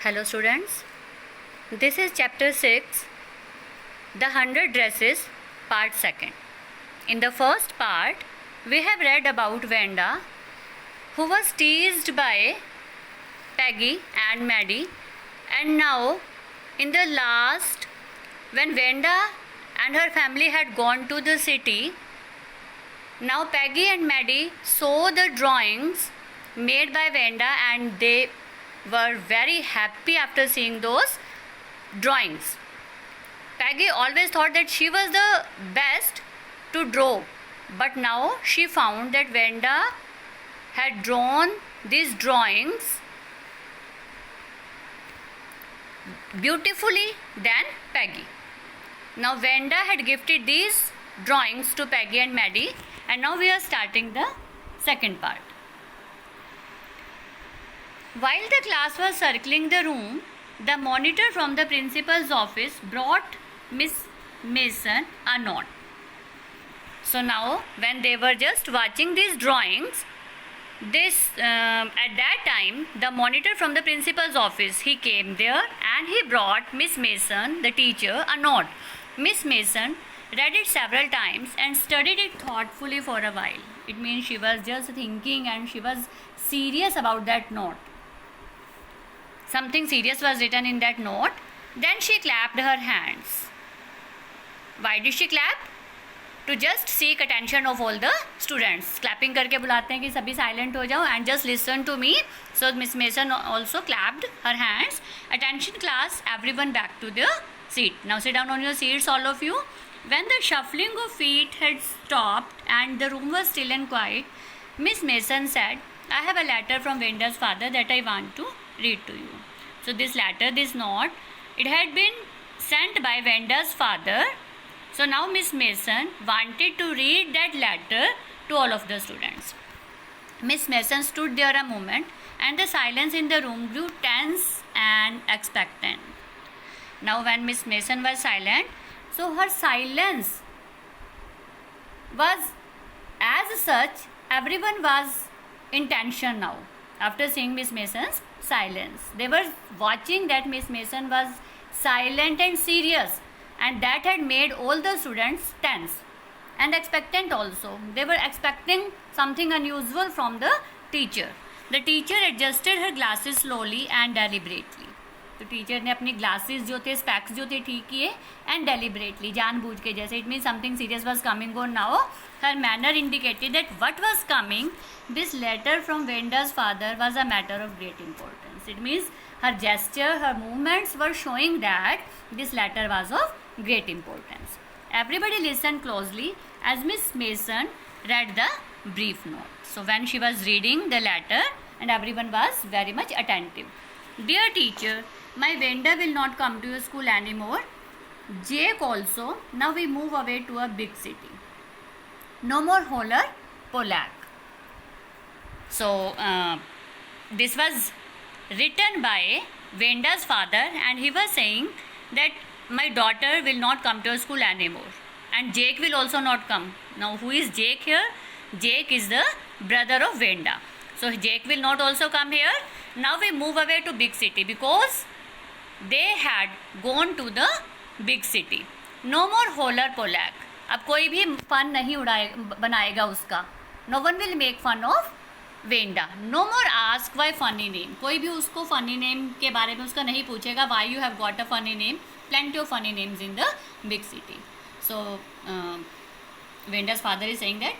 Hello students, this is chapter 6, The 100 Dresses, part 2nd. In the first part, we have read about Vanda, who was teased by Peggy and Maddie, and now in the last, when Vanda and her family had gone to the city, now Peggy and Maddie saw the drawings made by Vanda and they were very happy after seeing those drawings. Peggy always thought that she was the best to draw, but now she found that Vanda had drawn these drawings beautifully than Peggy. Now Vanda had gifted these drawings to Peggy and Maddie, and now we are starting the second part. While the class was circling the room, the monitor from the principal's office brought Miss Mason a note. So now when they were just watching these drawings, at that time the monitor from the principal's office, he came there and he brought Miss Mason, the teacher, a note. Miss Mason read it several times and studied it thoughtfully for a while. It means she was just thinking and she was serious about that note. Something serious was written in that note. Then she clapped her hands. Why did she clap? To just seek attention of all the students. Clapping करके बुलाते हैं कि सभी silent हो जाओ and just listen to me. So Miss Mason also clapped her hands. Attention class, everyone back to their seat. Now sit down on your seats, all of you. When the shuffling of feet had stopped and the room was still and quiet, Miss Mason said, I have a letter from Vanda's father that I want to read to you. So this letter, this note, it had been sent by Vanda's father. So now Miss Mason wanted to read that letter to all of the students. Miss Mason stood there a moment and the silence in the room grew tense and expectant. Now when Miss Mason was silent, so her silence was as such, everyone was in tension now. After seeing Miss Mason's silence, they were watching that Miss Mason was silent and serious, and that had made all the students tense and expectant also. They were expecting something unusual from the teacher. The teacher adjusted her glasses slowly and deliberately. तो teacher ने अपनी glasses जो थे, specs जो थे, ठीक किए and deliberately, जानबूझ के, जैसे it mean something serious was coming on now. Her manner indicated that what was coming, this letter from Wanda's father was a matter of great importance. It means her gesture, her movements were showing that this letter was of great importance. Everybody listened closely as Miss Mason read the brief note. So when she was reading the letter, and everyone was very much attentive. Dear teacher, my Vanda will not come to your school anymore. Jake also. Now we move away to a big city. No more Holler Polak. So this was written by Vanda's father, and he was saying that my daughter will not come to school anymore, and Jake will also not come. Now who is Jake here? Jake is the brother of Vanda. So Jake will not also come here. Now we move away to big city because they had gone to the big city. No more Holler Polak. अब कोई भी fun नहीं बनाएगा उसका. No one will make fun of Vanda. No more ask why funny name. कोई भी उसको funny name के बारे में उसका नहीं पूछेगा. Why you have got a funny name? Plenty of funny names in the big city. So Vanda's father is saying that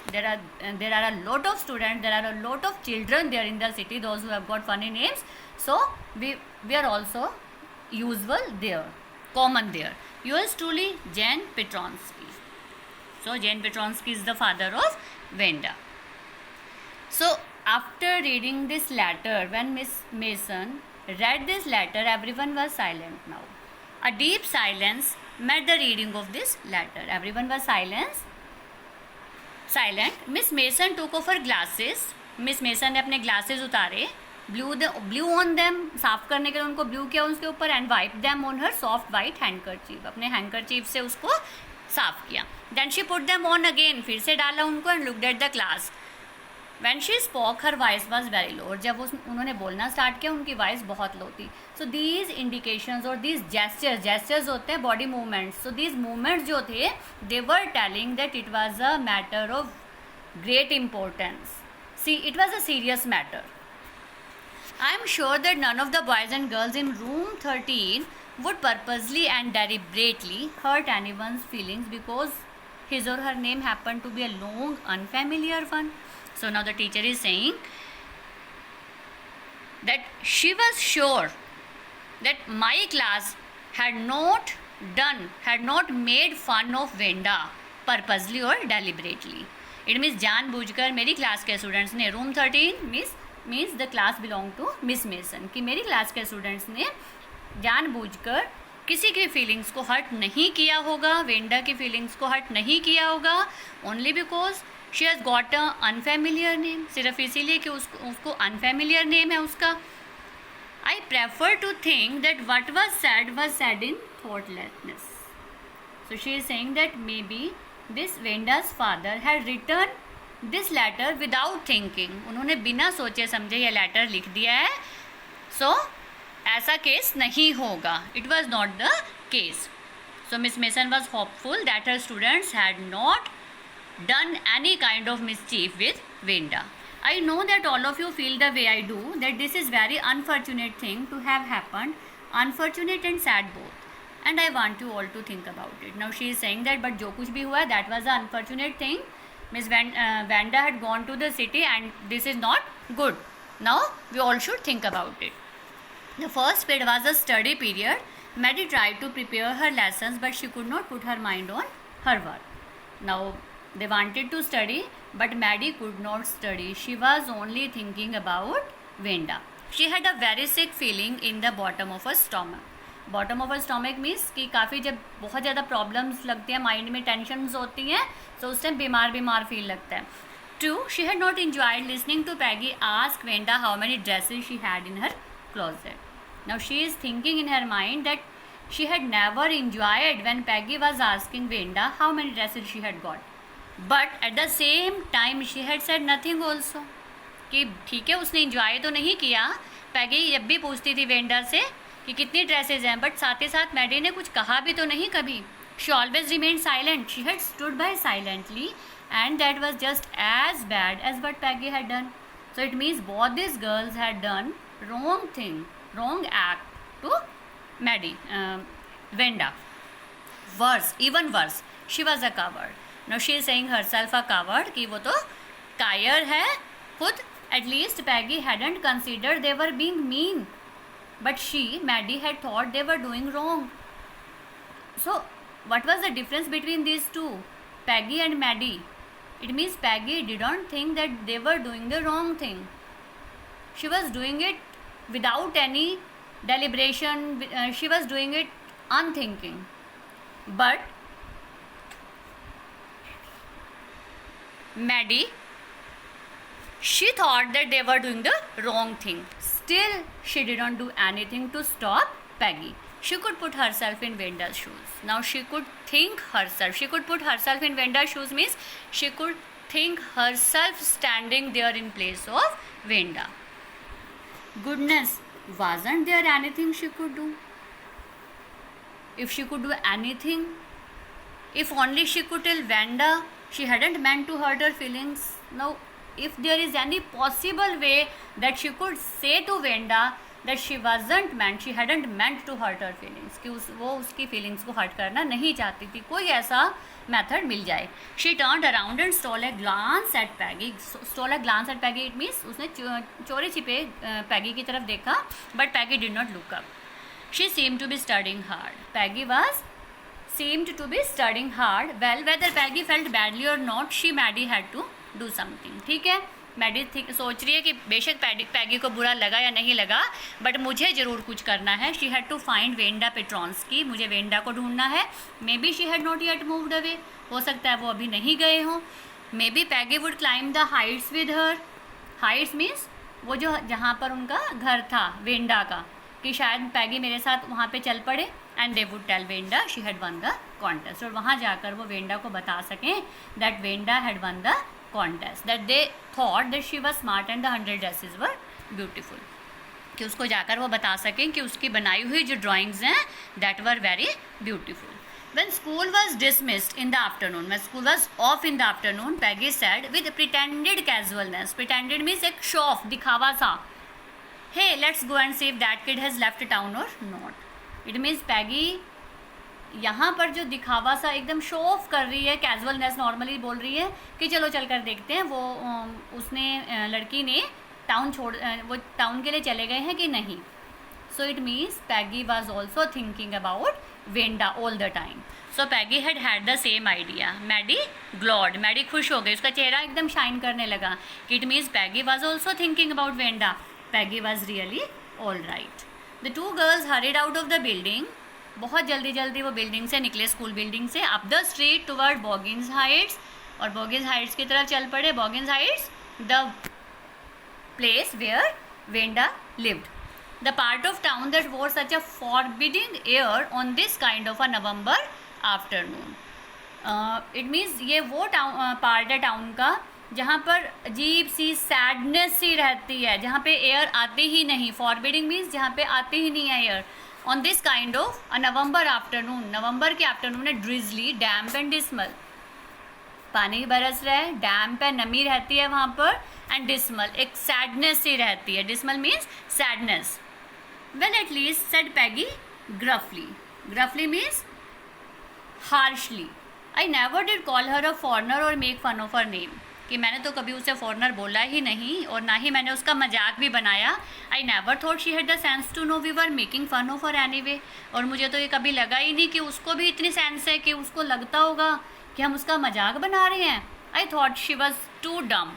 there are a lot of students, there are a lot of children there in the city, those who have got funny names. So we are also usual there, common there. Yours truly, Jane Petronsky. So Jane Petronsky is the father of Vanda. So after reading this letter, when Miss Mason read this letter, everyone was silent now. A deep silence met the reading of this letter. Everyone was silent. Miss Mason took off her glasses. Miss Mason ने अपने glasses उतारे. Blew on them. साफ करने के लिए उनको blew किया उसके ऊपर, and wiped them on her soft white handkerchief. अपने handkerchief से उसको साफ किया. Then she put them on again. फिर से डाला उनको and looked at the class. When she spoke, her voice was very low. और जब उन्होंने बोलना स्टार्ट किया उनकी वॉइस बहुत लो थी. सो दीज इंडिकेशंस और दीज जेस्चर्स होते हैं body movements. So these movements जो थे they were telling that it was a matter of great importance. See it was a serious matter. I am sure that none of the boys and girls in room 13 would purposely and deliberately hurt anyone's feelings because his or her name happened to be a long, unfamiliar one. So now the teacher is saying that she was sure that my class had not made fun of Venda purposely or deliberately. It means जानबूझकर मेरी class के students ने room 13 means the class belong to Miss Mason कि मेरी class के students ने जानबूझकर किसी की फीलिंग्स को हर्ट नहीं किया होगा, वेंडा की फीलिंग्स को हर्ट नहीं किया होगा, only because she has got a unfamiliar name. सिर्फ इसीलिए कि उसको अनफेमिलियर नेम है उसका. I prefer to think that what was said in thoughtlessness. So she is saying that may be this Wanda's father had return this letter without thinking. उन्होंने बिना सोचे समझे यह लेटर लिख दिया है. सो ऐसा केस नहीं होगा. It was not the case. So miss mason was hopeful that her students had not done any kind of mischief with Wanda. I know that all of you feel the way I do, that this is very unfortunate thing to have happened, unfortunate and sad both, and I want you all to think about it. Now she is saying that but जो कुछ भी हुआ that was an unfortunate thing. Miss Vanda had gone to the city and this is not good. Now we all should think about it. The first period was a study period. Maddie tried to prepare her lessons but she could not put her mind on her work. Now they wanted to study but Maddie could not study. She was only thinking about Vanda. She had a very sick feeling in the bottom of her stomach. Bottom of a stomach means कि काफ़ी जब बहुत ज़्यादा problems लगती हैं, mind में tensions होती हैं, तो उस टाइम बीमार फील लगता है. 2. She had not enjoyed listening to Peggy ask Wanda how many dresses she had in her closet. Now she is thinking in her mind that she had never enjoyed when Peggy was asking Wanda how many dresses she had got. But at the same time she had said nothing also. कि ठीक है उसने enjoy तो नहीं किया. पैगी जब भी पूछती थी वेंडा से कि कितनी ड्रेसेज हैं, बट साथ ही साथ मैडी ने कुछ कहा भी तो नहीं कभी. She always remain silent. She had stood by silently and that was just as bad as what Peggy had done. So it means both this girls had done wrong thing, wrong act to Maddie Wanda. Worse, even worse, she was a coward. No she is saying herself a coward कि वो तो कायर है खुद. At least Peggy hadn't considered they were being mean. But she, Maddie, had thought they were doing wrong. So, what was the difference between these two, Peggy and Maddie? It means Peggy didn't think that they were doing the wrong thing. She was doing it without any deliberation. She was doing it unthinking. But Maddie, she thought that they were doing the wrong thing. Still, she didn't do anything to stop Peggy. She could put herself in Venda's shoes. Now she could think herself. She could put herself in Venda's shoes means she could think herself standing there in place of Venda. Goodness, wasn't there anything she could do? If she could do anything, if only she could tell Venda she hadn't meant to hurt her feelings. Now, if there is any possible way that she could say to Venda that she hadn't meant to hurt her feelings, कि वो उसकी feelings को hurt करना नहीं चाहती थी, कोई ऐसा method मिल जाए. She turned around and stole a glance at Peggy. It means उसने चोरी छिपे Peggy की तरफ देखा, but Peggy did not look up. She seemed to be studying hard. Seemed to be studying hard. Well, whether Peggy felt badly or not, Maddie had to do something. ठीक है, Maddie सोच रही है कि बेशक पैगी को बुरा लगा या नहीं लगा, बट मुझे ज़रूर कुछ करना है. She had to find Wanda Petronski. मुझे वेंडा को ढूंढना है. Maybe she had not yet moved away. हो सकता है वो अभी नहीं गए हों. Maybe Peggy would climb the heights with her. Heights means वो जो जहाँ पर उनका घर था वेंडा का, कि शायद पैगी मेरे साथ वहाँ पे चल पड़े. And they would tell Wanda she had won the contest. और वहाँ जाकर वो वेंडा को बता सकें that Wanda had won the contest, that they thought that she was smart and the 100 dresses were beautiful. कि उसको जाकर वो बता सकें कि उसकी बनाई हुई जो ड्राइंग्स हैं that were very beautiful. When school was dismissed in the afternoon, when school was off in the afternoon, Peggy said with pretended casualness, pretended means एक show off, दिखावा सा, hey, let's go and see if that kid has left town or not. It means Peggy यहाँ पर जो दिखावा सा एकदम show off कर रही है, कैजुअलनेस नॉर्मली बोल रही है कि चलो चल कर देखते हैं वो उसने लड़की ने टाउन छोड़ वो टाउन के लिए चले गए हैं कि नहीं. So it means Peggy was also thinking about Wanda all the time. So Peggy had the same idea. Maddie glad, Maddie खुश हो गई, उसका चेहरा एकदम शाइन करने लगा. It means Peggy was also thinking about Wanda. Peggy was really all right. The two girls hurried out of the building. बहुत जल्दी जल्दी वो बिल्डिंग से निकले, स्कूल बिल्डिंग से, up the street toward बॉगिन्स Heights, और बॉगिन्स हाइट्स की तरफ चल पड़े. Boggins heights the place where Wanda lived. The part of town that wore such a forbidding air on this kind of a November afternoon. It means ये वो part है town का जहाँ पर अजीब सी सैडनेस सी रहती है, जहाँ पे एयर आती ही नहीं. फॉरबिडिंग मीन्स जहाँ पे आती ही नहीं है air. On this kind of a November afternoon, November के आफ्टरनून है. ड्रिजली, डैम्प एंड डिस्मल, पानी बरस रहा है, डैम्प है, नमी रहती है वहाँ पर, एंड डिस्मल, एक सैडनेस सी रहती है. Dismal means sadness. Well at least said Peggy gruffly. Gruffly means harshly. I never did call her a foreigner और make fun of her name. कि मैंने तो कभी उसे फॉरनर बोला ही नहीं और ना ही मैंने उसका मजाक भी बनाया. I never thought she had the sense to know we were making fun of her anyway. और मुझे तो ये कभी लगा ही नहीं कि उसको भी इतनी सेंस है कि उसको लगता होगा कि हम उसका मजाक बना रहे हैं. I thought she was too dumb.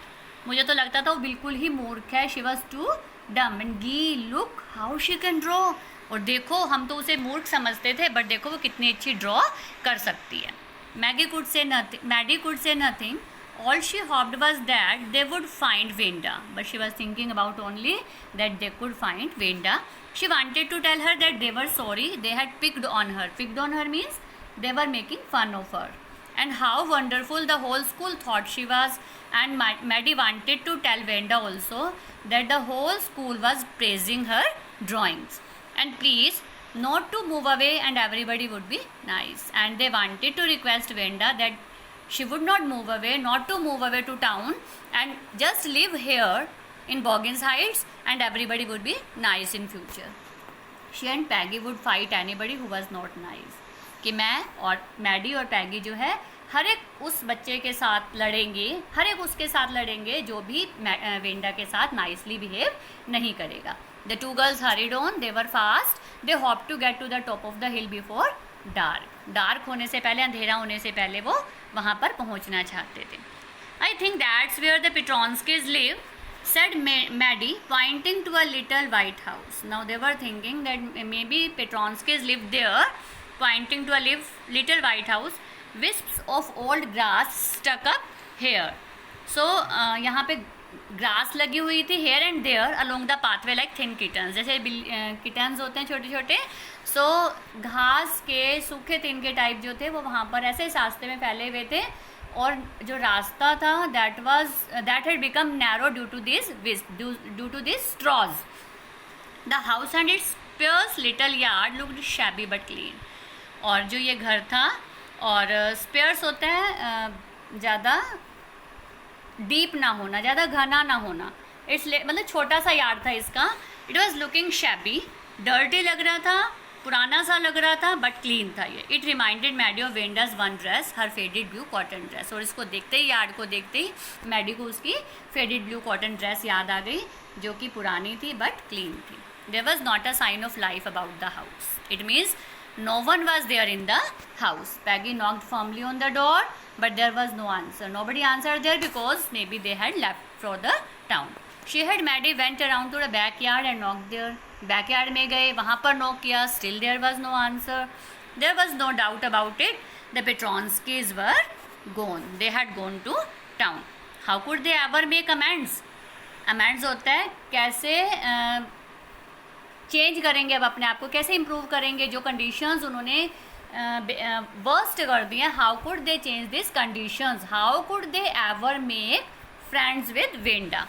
मुझे तो लगता था वो बिल्कुल ही मूर्ख है. शी वॉज टू डम. एंड गी look how she can draw. और देखो, हम तो उसे मूर्ख समझते थे, बट देखो वो कितनी अच्छी ड्रॉ कर सकती है. Maddie could say nothing. All she hoped was that they would find Venda, but she was thinking about only that they could find Venda. She wanted to tell her that they were sorry they had picked on her. Picked on her means they were making fun of her. And how wonderful the whole school thought she was. And Maddie wanted to tell Venda also that the whole school was praising her drawings. And please not to move away and everybody would be nice. And they wanted to request Venda that she would not move away, not to move away to town and just live here in Boggins Heights and everybody would be nice in future. She and Peggy would fight anybody who was not nice. कि मैं और Maddie और पैगी जो है हर एक उस बच्चे के साथ लड़ेंगे, हर एक उसके साथ लड़ेंगे जो भी वेंडा के साथ नाइसली बिहेव नहीं करेगा. The two girls hurried on. They were fast. They hoped to get to the top of the hill before dark. Dark होने से पहले, अंधेरा होने से पहले वो वहाँ पर पहुँचना चाहते थे. I think that's where the Petronskis live, said Maddie, pointing to a little white house. Now they were thinking that maybe Petronskis lived there, pointing to a little white house. Wisps of old grass stuck up here. So यहाँ पे grass लगी हुई थी here and there along the pathway like thin kittens. जैसे kittens होते हैं छोटे छोटे. सो घास के सूखे तिनके टाइप जो थे वो वहाँ पर ऐसे रास्ते में फैले हुए थे. और जो रास्ता था that had become narrow due to this straws. The house and its sparse little yard looked shabby but clean. और जो ये घर था, और स्पेयर्स होता है ज़्यादा डीप ना होना, ज़्यादा घना ना होना, इसलिए मतलब छोटा सा यार्ड था इसका. It was looking shabby, dirty लग रहा था, पुराना सा लग रहा था, बट क्लीन था ये. It reminded Maddie of Wanda's one dress, her faded blue cotton dress. और इसको देखते ही, यार्ड को देखते ही मैडी को उसकी फेडेड ब्लू कॉटन ड्रेस याद आ गई जो कि पुरानी थी बट क्लीन थी. There was not a sign of life about the house. It means no one was there in the house. Peggy knocked firmly on the door, but there was no answer. Nobody answered there because maybe they had left for the town. She had Maddie went around to the backyard and knocked there. Backyard में गए, वहाँ पर knock किया, still there was no answer. There was no doubt about it. The Petronskis were gone. They had gone to town. How could they ever make amends? Amends होता है कैसे change करेंगे अब अपने आप को, कैसे इम्प्रूव करेंगे जो कंडीशंस उन्होंने वर्स्ट कर दिए. How could they change this conditions, how could they ever make friends with Wanda.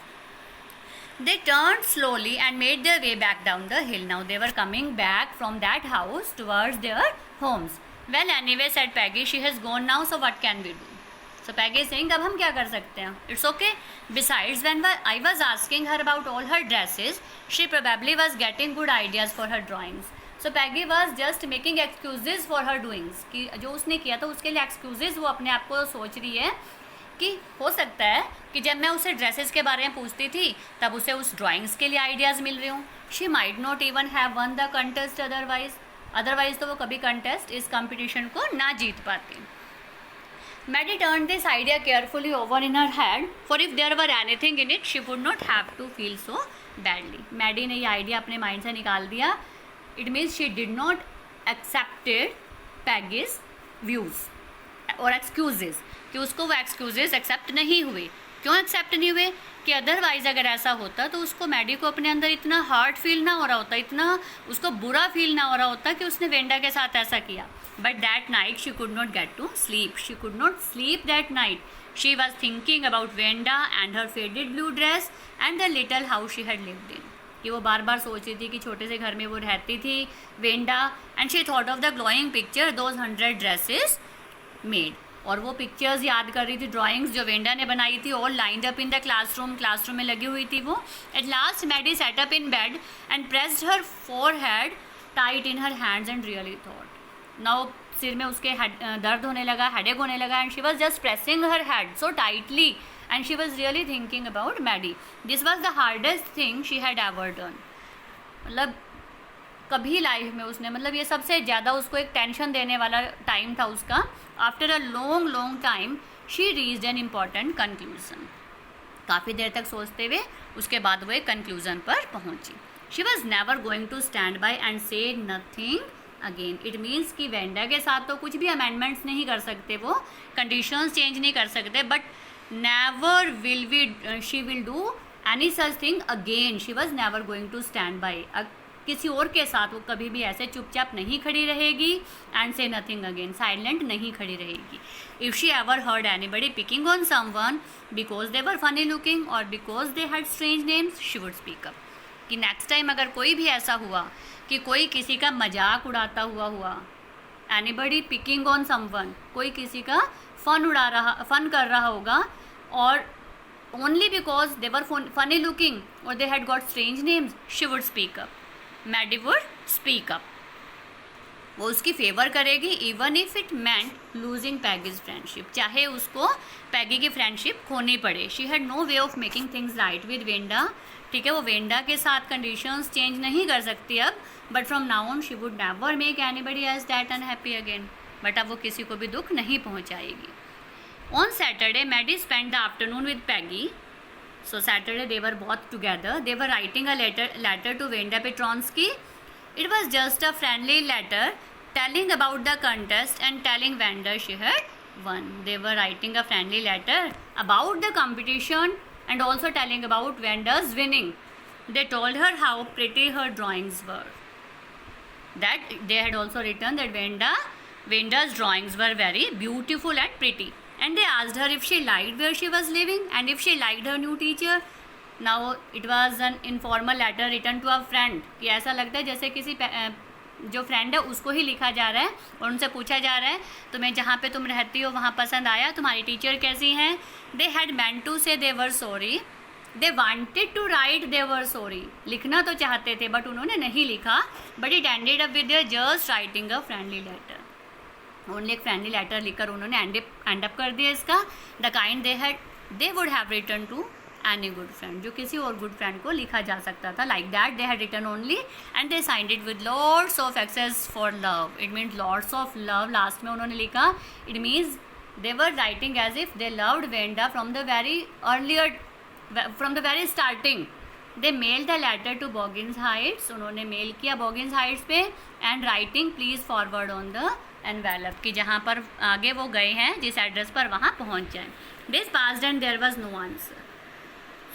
They turned slowly and made their way back down the hill. Now they were coming back from that house towards their homes. Well, anyway, said Peggy, she has gone now, so what can we do? So Peggy is saying, अब हम क्या कर सकते हैं? It's okay. Besides, when I was asking her about all her dresses, she probably was getting good ideas for her drawings. So Peggy was just making excuses for her doings. कि जो उसने किया था उसके लिए excuses वो अपने आप को सोच रही है कि हो सकता है कि जब मैं उसे ड्रेसेस के बारे में पूछती थी तब उसे उस ड्राइंग्स के लिए आइडियाज़ मिल रहे हों. She might not even have one the contest otherwise तो वो कभी कंटेस्ट इस कंपटीशन को ना जीत पाती. Maddie turn this idea carefully over in her head, for if there were anything in it she would not have to feel so badly. Maddie ने ये आइडिया अपने माइंड से निकाल दिया. It means she did not accepted Peggy's views और excuses, कि उसको वो एक्सक्यूजेज एक्सेप्ट नहीं हुए. क्यों एक्सेप्ट नहीं हुए? कि अदरवाइज़ अगर ऐसा होता तो उसको मैडी को अपने अंदर इतना हार्ड फील ना हो रहा होता, इतना उसको बुरा फील ना हो रहा होता कि उसने वेंडा के साथ ऐसा किया. But that night she could not get to sleep. She could not sleep that night. She was thinking about Wanda and her faded blue dress and the little house she had lived in. कि वो बार बार सोच रही थी कि छोटे से घर में वो रहती थी Wanda. And she thought of the glowing picture those 100 dresses made. और वो पिक्चर्स याद कर रही थी, ड्राइंग्स जो वेंडा ने बनाई थी, all lined up in the classroom में लगी हुई थी वो. At last Maddie sat up in bed and pressed her forehead tight in her hands and really thought. नाउ सिर में उसके दर्द होने लगा, हेडेक होने लगा, and she was just pressing her head so tightly and she was really thinking about Maddie. This was the hardest thing she had ever done. मतलब कभी लाइफ में उसने, मतलब ये सबसे ज़्यादा उसको एक टेंशन देने वाला टाइम था उसका. After a long time she reached an important conclusion. काफ़ी देर तक सोचते हुए उसके बाद वो एक कंक्लूजन पर पहुंची. She was never going to stand by and say nothing again. It means कि वेंडा के साथ तो कुछ भी अमेंडमेंट्स नहीं कर सकते, वो कंडीशंस चेंज नहीं कर सकते, but never will she will do any such thing again. She was never going to stand by. किसी और के साथ वो कभी भी ऐसे चुपचाप नहीं खड़ी रहेगी. And say nothing again, silent नहीं खड़ी रहेगी. If she ever heard anybody picking on someone because they were funny looking और because they had strange names she would speak up. कि नेक्स्ट टाइम अगर कोई भी ऐसा हुआ कि कोई किसी का मजाक उड़ाता हुआ एनीबडी पिकिंग ऑन समवन, कोई किसी का फन कर रहा होगा, और only because they were funny looking और they had got strange names she would speak up. Maddie would speak up. वो उसकी फेवर करेगी even if it meant losing Peggy's friendship, चाहे उसको पैगी की फ्रेंडशिप खोनी पड़े. She had no way of making things right with Wanda. ठीक है, वो वेंडा के साथ कंडीशंस चेंज नहीं कर सकती अब, but from now on she would never make anybody as that unhappy again. But अब वो किसी को भी दुख नहीं पहुंचाएगी. On Saturday Maddie spend the afternoon with Peggy. So Saturday they were both together. They were writing a letter to Wenda Petronsky. It was just a friendly letter telling about the contest and telling Wenda she had won. They were writing a friendly letter about the competition and also telling about Wenda's winning. They told her how pretty her drawings were. That they had also written that Wenda's drawings were very beautiful and pretty. And they asked her if she liked where she was living and if she liked her new teacher. Now it was an informal letter written to a friend. कि ऐसा लगता है जैसे किसी जो friend है उसको ही लिखा जा रहा है और उनसे पूछा जा रहा है तुम्हें जहाँ पे तुम रहती हो वहाँ पसंद आया, तुम्हारी टीचर कैसी हैं. They had meant to say they were sorry. They wanted to write they were sorry. लिखना तो चाहते थे बट उन्होंने नहीं लिखा. But it ended up with their just writing a friendly letter. Only एक फ्रेंडली लेटर लिखकर उन्होंने एंड अप कर दिया इसका. The kind they would have return to any good friend, जो किसी और गुड फ्रेंड को लिखा जा सकता था. Like that they had written only and they signed it with lots of x's for love. It means lots of love last में उन्होंने लिखा. It means they were writing as if they loved Wanda from the very starting. They mail the letter to Boggins heights. उन्होंने mail किया Boggins heights पे. And writing please forward on the envelope, कि जहाँ पर आगे वो गए हैं जिस एड्रेस पर वहाँ पहुँच जाएं. This passed and there was no answer.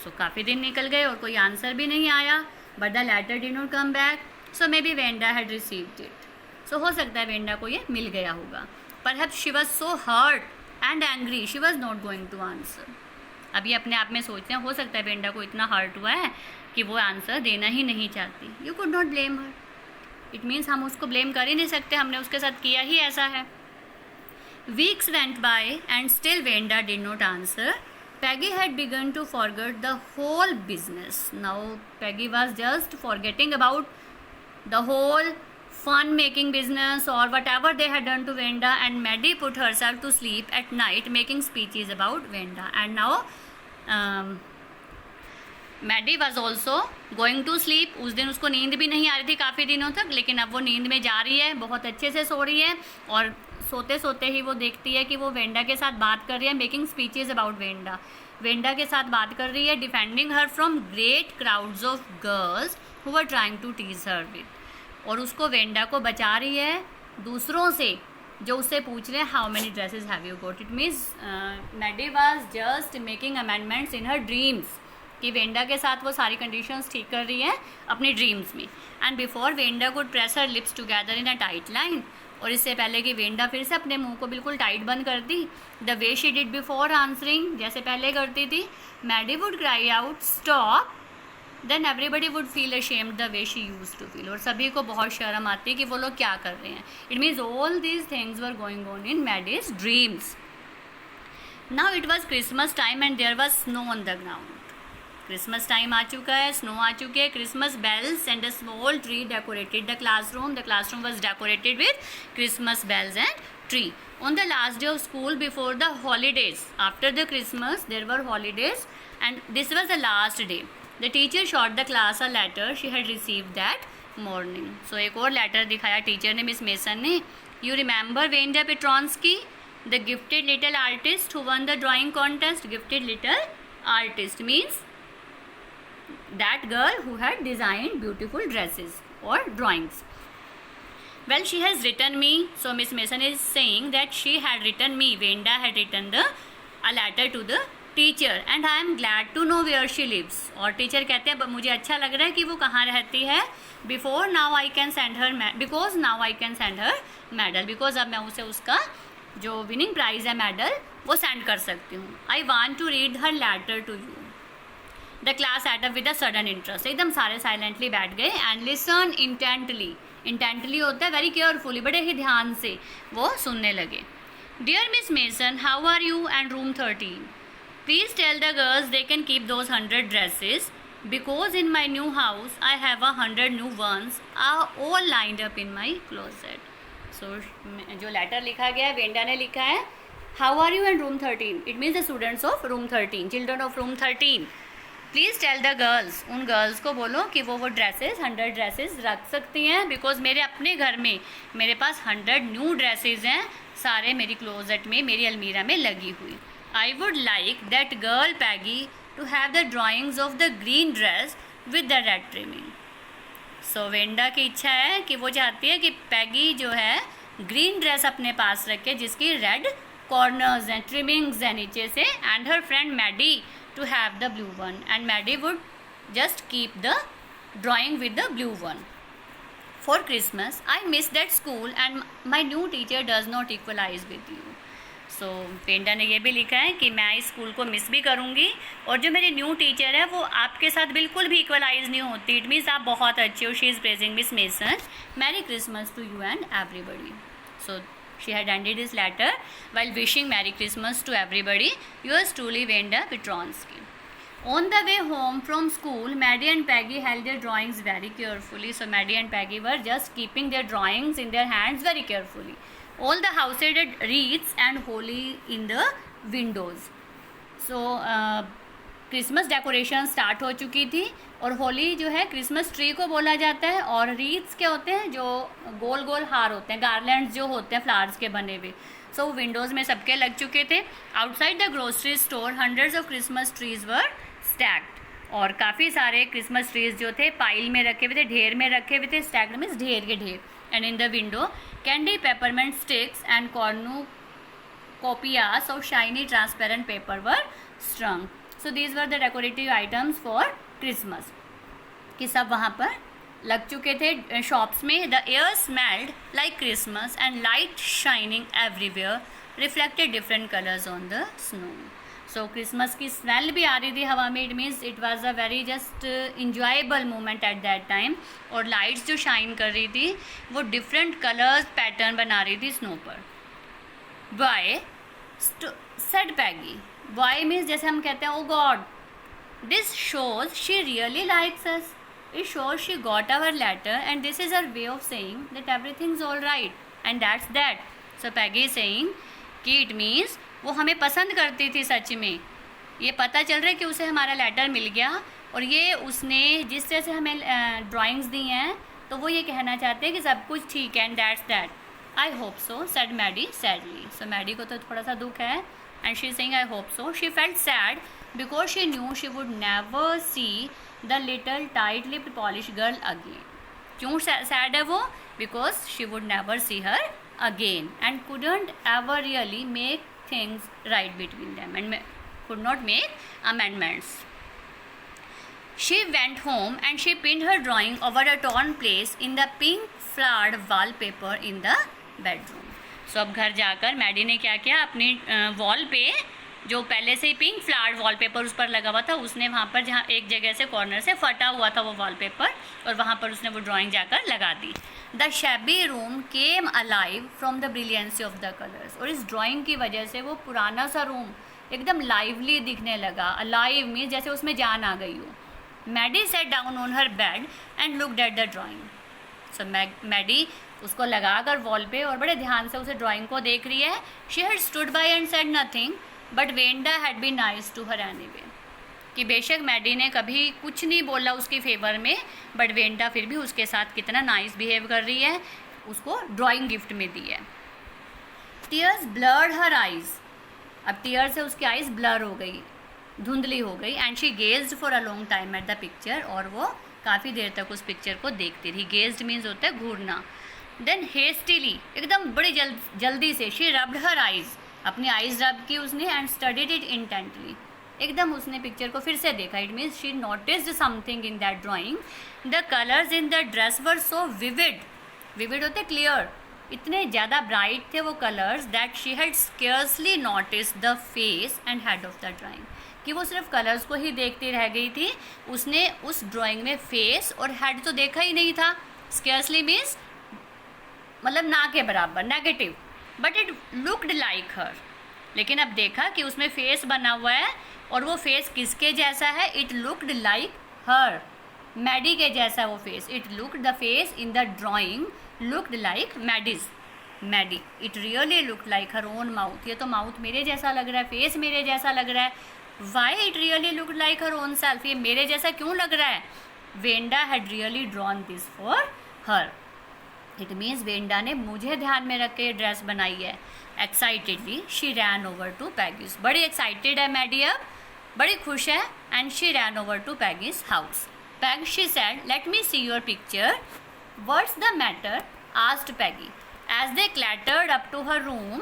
So काफ़ी दिन निकल गए और कोई आंसर भी नहीं आया. But the letter did not come back. So maybe Wanda had received it. So हो सकता है वेंडा को ये मिल गया होगा. Perhaps she was so hurt and angry she was not going to answer. अभी अपने आप में सोचते हैं हो सकता है वेंडा को इतना हर्ट हुआ है कि वो आंसर देना ही नहीं चाहती. You could not blame her. It means हम उसको ब्लेम कर ही नहीं सकते, हमने उसके साथ किया ही ऐसा है. Weeks went by and still Wanda did not answer. Peggy had begun to forget the whole business. Now Peggy was just forgetting about the whole fun-making business or whatever they had done to Venda, and Maddie put herself to sleep at night making speeches about Venda. And now Maddie was also going to sleep. उस दिन उसको नींद भी नहीं आ रही थी काफ़ी दिनों तक, लेकिन अब वो नींद में जा रही है, बहुत अच्छे से सो रही है. और सोते सोते ही वो देखती है कि वो वेंडा के साथ बात कर रही है, making speeches about Wanda. Wanda के साथ बात कर रही है, defending her from great crowds of girls who were trying to tease her with. और उसको वेंडा को बचा रही है दूसरों से जो उससे पूछ रहे हैं how many dresses have you got. It means Maddie was just making amendments in her dreams कि वेंडा के साथ वो सारी कंडीशंस ठीक कर रही है अपनी ड्रीम्स में. And before Wanda could press her lips together in a tight line. और इससे पहले कि वेंडा फिर से अपने मुंह को बिल्कुल टाइट बंद कर दी, the way she did before answering, जैसे पहले करती थी, Maddie would cry out stop. Then everybody would feel ashamed the way she use to feel. और सभी को बहुत शर्म आती है कि वो लोग क्या कर रहे हैं. It means all these things were going on in Maddie's dreams. Now it was Christmas time and there was snow on the ground. Christmas time आ चुका है, स्नो आ चुके हैं. Christmas bells and a small tree decorated the classroom. The classroom was decorated with Christmas bells and tree. On the last day of school before the holidays, after the Christmas there were holidays and this was the last day. The teacher showed the class a letter she had received that morning. So एक और letter दिखाया teacher ने, miss mason ने. You remember Venda Petronsky, the gifted little artist who won the drawing contest. Gifted little artist means that girl who had designed beautiful dresses or drawings. Well, she has written me. So Miss Mason is saying that she had written me. Venda had written a letter to the teacher, and I am glad to know where she lives. और teacher कहते हैं मुझे अच्छा लग रहा है कि वो कहाँ रहती है. Before now I can send her because now I can send her medal. Because अब मैं उसे उसका जो विनिंग प्राइज है मेडल वो सेंड कर सकती हूँ. I want to read her letter to you. The class sat up with a sudden interest. एकदम सारे साइलेंटली बैठ गए and listen intently. इंटेंटली होता है वेरी केयरफुली, बड़े ही ध्यान से वो सुनने लगे. Dear Miss Mason, how are you and room 13? Please tell the girls they can keep those 100 dresses because in my new house I have 100 new ones are all lined up in my closet. So जो letter लिखा गया है Wanda ने लिखा है how are you and room 13. It means the students of room 13, children of room 13. Please tell the girls, उन girls को बोलो कि वो ड्रेसेस 100 ड्रेसेस रख सकती हैं बिकॉज मेरे अपने घर में मेरे पास 100 न्यू ड्रेसेस हैं, सारे मेरी क्लोजेट में, मेरी अलमीरा में लगी हुई. I would like that girl Peggy to have the drawings of the green dress with the red trimming. So Wanda की इच्छा है कि वो चाहती है कि पैगी जो है ग्रीन ड्रेस अपने पास रखे जिसकी रेड कॉर्नर्स हैं, ट्रिमिंग्स हैं नीचे से. And her friend Maddie to have the blue one, and Maddie would just keep the drawing with the blue one. For Christmas, I miss that school and my new teacher does not equalize with you. So Wanda ने ये भी लिखा है कि मैं इस school को miss भी करूँगी और जो मेरी न्यू टीचर है वो आपके साथ बिल्कुल भी इक्वलाइज नहीं होती. इट मीन्स आप बहुत अच्छे हो. She is praising Miss Mason. Merry Christmas to you and everybody. So she had ended his letter while wishing Merry Christmas to everybody. Yours truly, Venda Petronsky. On the way home from school, Maddie and Peggy held their drawings very carefully. So Maddie and Peggy were just keeping their drawings in their hands very carefully. All the houses had wreaths and holly in the windows. So Christmas decoration start हो चुकी थी और होली जो है Christmas tree को बोला जाता है. और रीथ्स क्या होते हैं, जो गोल गोल हार होते हैं, गार्लैंड्स जो होते हैं फ्लावर्स के बने हुए. सो विंडोज़ में सबके लग चुके थे. Outside the grocery store hundreds of Christmas trees were stacked. और काफ़ी सारे क्रिसमस ट्रीज जो थे पाइल में रखे हुए थे, ढेर में रखे हुए थे. स्टैक्ड मीन्स ढेर के ढेर. And in the window candy, peppermint sticks and cornucopias of shiny transparent paper were strung. So these were the decorative items for Christmas. कि सब वहाँ पर लग चुके थे शॉप्स में. The air smelled like Christmas and light shining everywhere reflected different colours on the snow. So Christmas की smell भी आ रही थी हवा में. It means it was a very just enjoyable moment at that time. और lights जो shine कर रही थी वो डिफरेंट कलर्स पैटर्न बना रही थी स्नो पर. Boy said Peggy. Boy means जैसे हम कहते हैं oh God, this shows she really likes us. It shows she got our letter and this is her way of saying that everything is all right and that's that. So Peggy is saying कि इट मीन्स वो हमें पसंद करती थी सच में. ये पता चल रहा है कि उसे हमारा लेटर मिल गया और ये उसने जिस तरह से हमें ड्राइंग्स दी हैं तो वो ये कहना चाहते हैं कि सब कुछ ठीक है and that's that. I hope so said Maddie sadly. So Maddie को तो थोड़ा सा दुख है and she saying I hope so. She felt sad because she knew she would never see the little tight lipped Polish girl again. क्यों sad है वो? Because she would never see her again and couldn't ever really make things right between them and could not make amendments. She went home and she pinned her drawing over a torn place in the pink flowered wallpaper in the bedroom. So अब घर जाकर Maddie ने क्या किया, अपनी wall पे जो पहले से ही पिंक फ्लावर्ड वॉलपेपर उस पर लगा हुआ था उसने वहाँ पर, जहाँ एक जगह से कॉर्नर से फटा हुआ था वो वॉलपेपर, और वहाँ पर उसने वो ड्राइंग जाकर लगा दी. The shabby room came alive from the brilliancy of the colours. और इस ड्राइंग की वजह से वो पुराना सा रूम एकदम लाइवली दिखने लगा. अलाइव मीन्स जैसे उसमें जान आ गई हो. Maddie sat down on her bed and looked at the drawing. So Maddie उसको लगाकर वॉल पे और बड़े ध्यान से उसे ड्राइंग को देख रही है. She had stood by and said nothing but Wanda had been nice to her anyway. कि बेशक मैडी ने कभी कुछ नहीं बोला उसकी फेवर में, बट वेंडा फिर भी उसके साथ कितना नाइस बिहेव कर रही है, उसको ड्राइंग गिफ्ट में दी है. Tears blurred her eyes. अब टीयर से उसकी आइज ब्लर हो गई, धुंधली हो गई. And she gazed for a long time at the picture. और वो काफ़ी देर तक उस पिक्चर को देखती रही. गेज्ड मीन्स होता है घूरना. देन हेस्टिली, एकदम बड़ी जल्दी से, शी रब्ड हर आइज, अपनी आइज रब की उसने. एंड स्टडीड इट इंटेंटली, एकदम उसने पिक्चर को फिर से देखा. It means she noticed something in that drawing. The colours in the dress were so vivid. Vivid होते क्लियर, इतने ज़्यादा ब्राइट थे वो colours that she had scarcely noticed the face and head of the drawing. कि वो सिर्फ colours को ही देखती रह गई थी, उसने उस ड्राइंग में फेस और हेड तो देखा ही नहीं था. स्केर्सली मीन्स मतलब ना के बराबर, negative. But it looked like her. लेकिन अब देखा कि उसमें फेस बना हुआ है और वो फेस किसके जैसा है? It looked like her, Maddie के जैसा वो face. It looked, the face in the drawing looked like Maddie. It really looked like her own mouth. ये तो माउथ मेरे जैसा लग रहा है, फेस मेरे जैसा लग रहा है. Why it really looked like her own self. ये मेरे जैसा क्यों लग रहा है? Wanda had really drawn this for her. It means Wanda ने मुझे ध्यान में रख के ड्रेस बनाई है. Excitedly she ran over to Peggy's. बड़ी एक्साइटेड है मैडी, अब बड़ी खुश है. And she ran over to Peggy's house. Peg, she said, let me see your picture. What's the matter? Asked Peggy as they clattered up to her room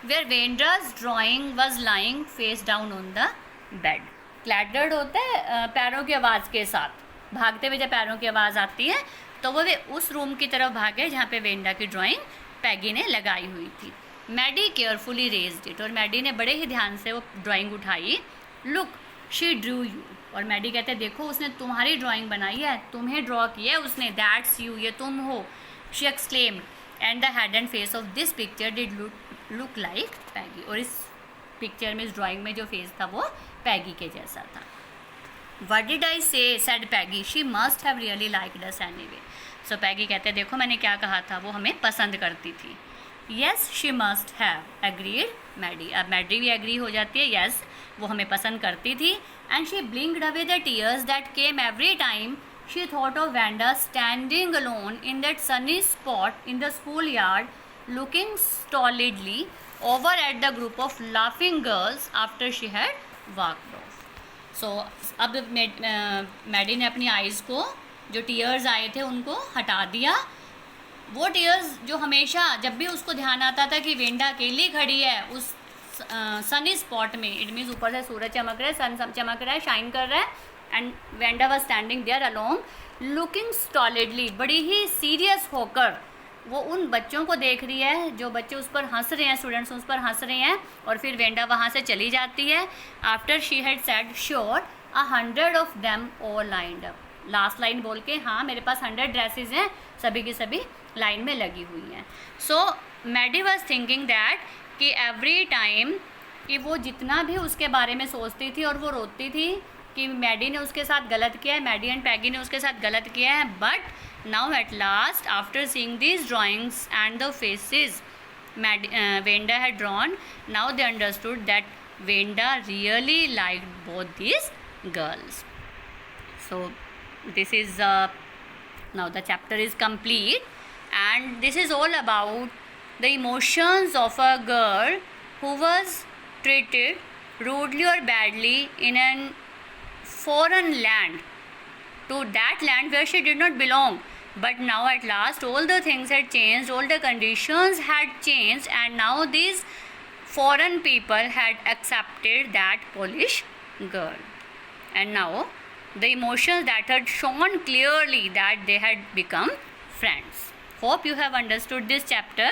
where Wanda's drawing was lying face down on the bed. Clattered होता है पैरों की आवाज़ के साथ, भागते हुए जब पैरों की आवाज़ आती है तो वो वे उस रूम की तरफ भागे जहाँ पे वेंडा की ड्राइंग पैगी ने लगाई हुई थी. Maddie carefully raised it. और मैडी ने बड़े ही ध्यान से वो ड्राइंग उठाई. Look she drew you. और मैडी कहते हैं देखो उसने तुम्हारी ड्राइंग बनाई है, तुम्हें ड्रॉ किया है उसने. दैट्स यू, ये तुम हो. She exclaimed and the head and face of this picture did look like Peggy. और इस पिक्चर में, इस ड्राइंग में जो फेस था वो पैगी के जैसा था. What did I say? said Peggy. She must have really liked us anyway. So Peggy कहते देखो मैंने क्या कहा था, वो हमें पसंद करती थी. Yes, she must have. Agreed Maddie. अब Maddie भी agree हो जाती है. Yes, वो हमें पसंद करती थी. And she blinked away the tears that came every time she thought of Wanda standing alone in that sunny spot in the schoolyard, looking stolidly over at the group of laughing girls after she had walked off. सो अब Maddie ने अपनी eyes को, जो tears आए थे उनको हटा दिया. वो टीयर्स जो हमेशा जब भी उसको ध्यान आता था कि वेंडा अकेली खड़ी है उस सनी स्पॉट में, इट मीन्स ऊपर से सूरज चमक रहा है, सन चमक रहा है, शाइन कर रहा है, and Wanda was standing there alone looking stolidly, बड़ी ही सीरियस होकर वो उन बच्चों को देख रही है जो बच्चे उस पर हंस रहे हैं, स्टूडेंट्स उस पर हंस रहे हैं, और फिर वेंडा वहाँ से चली जाती है. After she had said sure 100 of them all lined up. Last line बोल के, हाँ मेरे पास 100 ड्रेसेस हैं, सभी की सभी लाइन में लगी हुई हैं. सो मैडी वॉज थिंकिंग दैट कि एवरी टाइम कि वो जितना भी उसके बारे में सोचती थी और वो रोती थी कि मैडी ने उसके साथ गलत किया है, मैडी एंड पैगी ने उसके साथ गलत किया है. But now at last after seeing these drawings and the faces Venda had drawn, now they understood that Venda really liked both these girls. So this is now the chapter is complete, and this is all about the emotions of a girl who was treated rudely or badly in a foreign land, to that land where she did not belong. But now at last all the things had changed, all the conditions had changed, and now these foreign people had accepted that Polish girl. And now the emotions that had shown clearly that they had become friends. Hope you have understood this chapter.